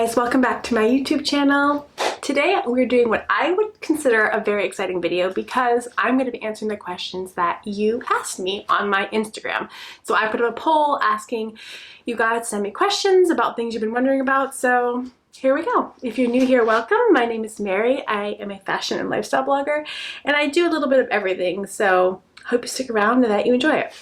guys, welcome back to my YouTube channel. Today we're doing what I would consider a very exciting video because I'm going to be answering the questions that you asked me on my Instagram. So I put up a poll asking you guys to send me questions about things you've been wondering about, so here we go. If you're new here, welcome. My name is Mary. I am a fashion and lifestyle blogger and I do a little bit of everything, so hope you stick around and that you enjoy it.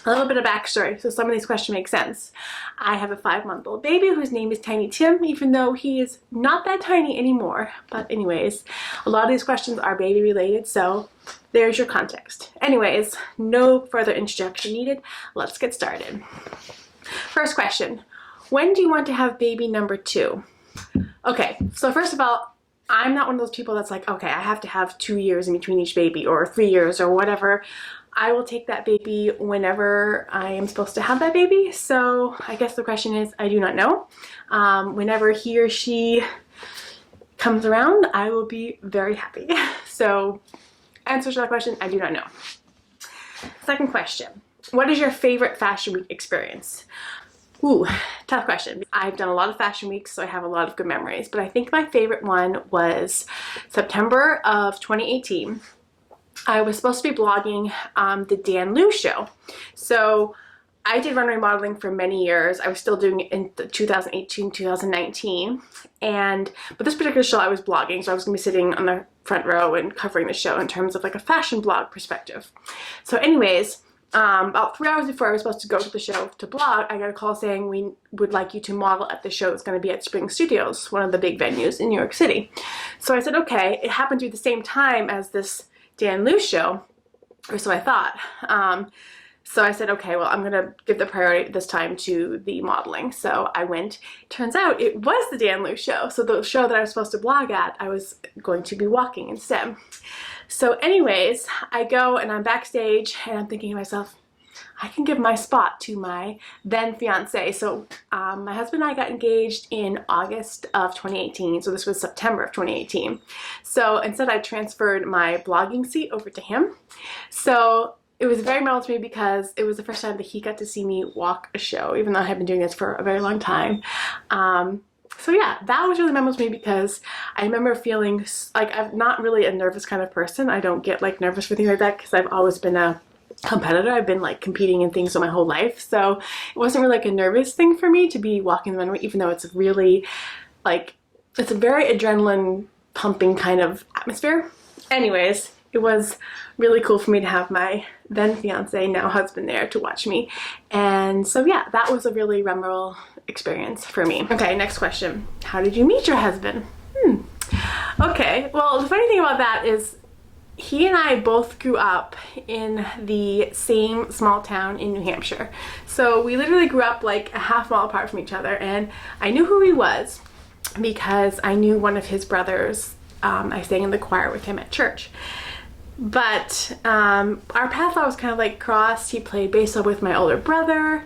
A little bit of backstory, so some of these questions make sense. I have a 5-month-old baby whose name is Tiny Tim, even though he is not that tiny anymore. But anyways, a lot of these questions are baby related, so there's your context. Anyways, no further introduction needed. Let's get started. First question, when do you want to have baby number 2? Okay, so first of all, I'm not one of those people that's like, okay, I have to have 2 years in between each baby or 3 years or whatever. I will take that baby whenever I am supposed to have that baby. So I guess the question is, I do not know. Whenever he or she comes around, I will be very happy. So answer to that question, I do not know. Second question, what is your favorite fashion week experience? Ooh, tough question. I've done a lot of fashion weeks, so I have a lot of good memories, but I think my favorite one was September of 2018. I was supposed to be blogging the Dan Liu show. So I did runway modeling for many years. I was still doing it in 2018, 2019. But this particular show I was blogging, so I was going to be sitting on the front row and covering the show in terms of like a fashion blog perspective. So anyways, about 3 hours before I was supposed to go to the show to blog, I got a call saying we would like you to model at the show. It's going to be at Spring Studios, one of the big venues in New York City. So I said, okay. It happened to be the same time as this Dan Liu show, or so I thought. So I said, okay, well, I'm gonna give the priority this time to the modeling. So I went. Turns out it was the Dan Liu show. So the show that I was supposed to blog at, I was going to be walking instead. So anyways, I go and I'm backstage and I'm thinking to myself, I can give my spot to my then fiance. So my husband and I got engaged in August of 2018. So this was September of 2018. So instead I transferred my blogging seat over to him. So it was very memorable to me because it was the first time that he got to see me walk a show, even though I had been doing this for a very long time. So yeah, that was really memorable to me because I remember feeling like I'm not really a nervous kind of person. I don't get like nervous for things like that because I've always been a competitor. I've been like competing in things my whole life, so it wasn't really like a nervous thing for me to be walking the runway, even though it's really like, it's a very adrenaline pumping kind of atmosphere. Anyways, it was really cool for me to have my then fiance, now husband, there to watch me. And so yeah, that was a really memorable experience for me. Okay, next question. How did you meet your husband? Okay, well, the funny thing about that is he and I both grew up in the same small town in New Hampshire. So we literally grew up like a half mile apart from each other, and I knew who he was because I knew one of his brothers. I sang in the choir with him at church. But our paths always kind of like crossed. He played baseball with my older brother,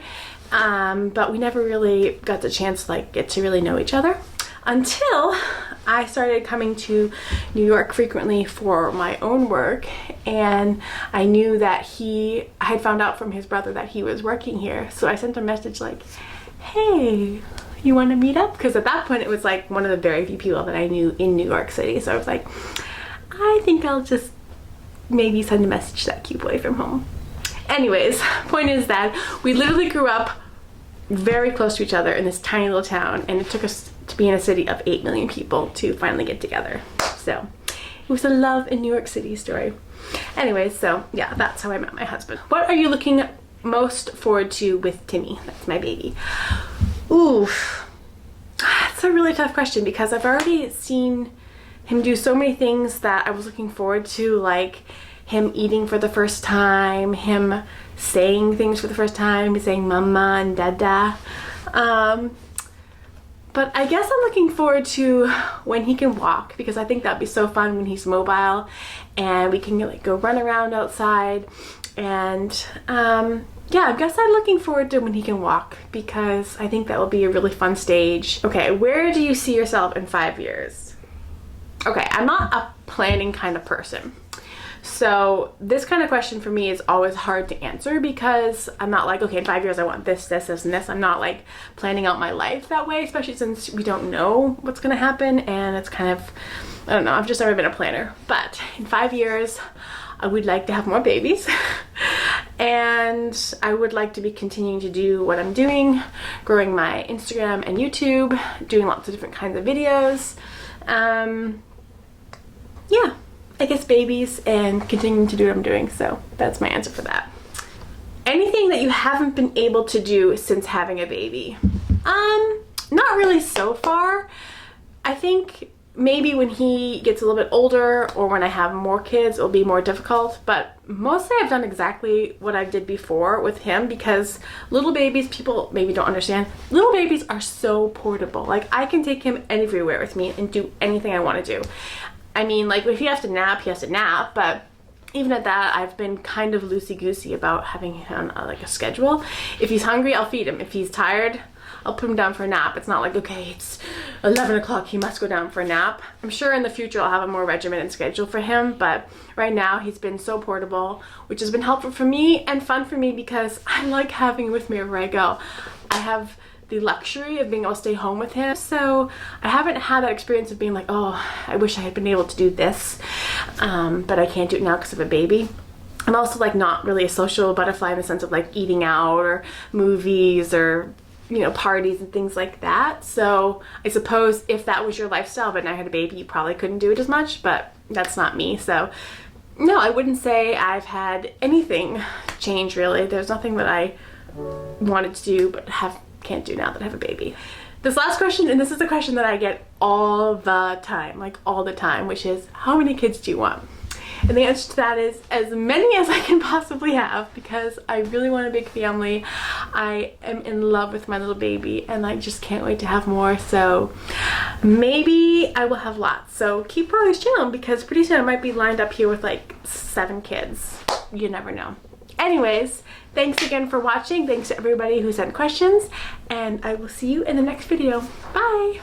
but we never really got the chance to like get to really know each other until I started coming to New York frequently for my own work, and I knew that I had found out from his brother that he was working here. So I sent a message like, hey, you want to meet up? Because at that point it was like one of the very few people that I knew in New York City. So I was like, I think I'll just maybe send a message to that cute boy from home. Anyways, point is that we literally grew up very close to each other in this tiny little town, and it took us to be in a city of 8 million people to finally get together. So it was a love in New York City story. Anyways, so yeah, that's how I met my husband. What are you looking most forward to with Timmy? That's my baby. Ooh, that's a really tough question because I've already seen him do so many things that I was looking forward to, like him eating for the first time, him saying things for the first time, saying mama and dada. But I guess I'm looking forward to when he can walk, because I think that'd be so fun when he's mobile and we can like go run around outside. And yeah, I guess I'm looking forward to when he can walk because I think that will be a really fun stage. Okay, where do you see yourself in 5 years? Okay, I'm not a planning kind of person. So this kind of question for me is always hard to answer because I'm not like, okay, in 5 years I want this, this, this, and this. I'm not like planning out my life that way, especially since we don't know what's gonna happen, and it's kind of, I don't know, I've just never been a planner. But in 5 years, I would like to have more babies and I would like to be continuing to do what I'm doing, growing my Instagram and YouTube, doing lots of different kinds of videos. Yeah, I guess babies and continuing to do what I'm doing. So that's my answer for that. Anything that you haven't been able to do since having a baby? Not really so far. I think maybe when he gets a little bit older or when I have more kids, it'll be more difficult, but mostly I've done exactly what I did before with him because little babies, people maybe don't understand, little babies are so portable. Like I can take him everywhere with me and do anything I want to do. I mean, like if he has to nap, he has to nap, but even at that, I've been kind of loosey-goosey about having him on like a schedule. If he's hungry, I'll feed him. If he's tired, I'll put him down for a nap. It's not like, okay, it's 11 o'clock, he must go down for a nap. I'm sure in the future I'll have a more regimented schedule for him, but right now he's been so portable, which has been helpful for me and fun for me because I like having him with me wherever I go. I have the luxury of being able to stay home with him, so I haven't had that experience of being like, oh, I wish I had been able to do this, but I can't do it now because of a baby. I'm also like not really a social butterfly in the sense of like eating out or movies or, you know, parties and things like that. So I suppose if that was your lifestyle but now I had a baby, you probably couldn't do it as much, but that's not me. So no, I wouldn't say I've had anything change really. There's nothing that I wanted to do but can't do now that I have a baby. This last question, and this is a question that I get all the time, like all the time, which is, how many kids do you want? And the answer to that is as many as I can possibly have because I really want a big family. I am in love with my little baby and I just can't wait to have more. So maybe I will have lots. So keep following this channel because pretty soon I might be lined up here with like 7 kids. You never know. Anyways, thanks again for watching. Thanks to everybody who sent questions and I will see you in the next video. Bye!